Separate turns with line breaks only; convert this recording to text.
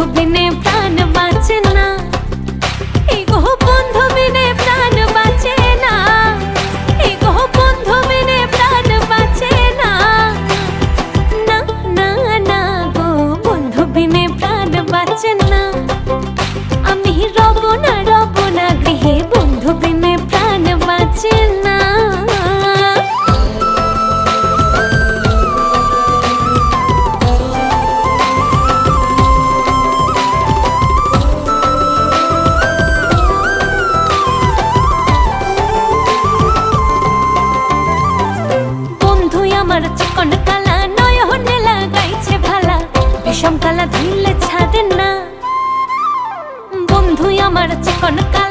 বন্ধু বিনে প্রাণ বাঁচে না, এই গো বন্ধু বিনে প্রাণ বাঁচে না, এই গো বন্ধু বিনে প্রাণ বাঁচে না। না না না গো বন্ধু বিনে প্রাণ বাঁচে না, আমি রব না গৃহে বন্ধু বিনে প্রাণ বাঁচে না। আমার চিকন কালা নয়নে লাগাইছে ভালা, বিষম কালা ধুইলে ছাড়ে না। বন্ধু আমার চিকন কালা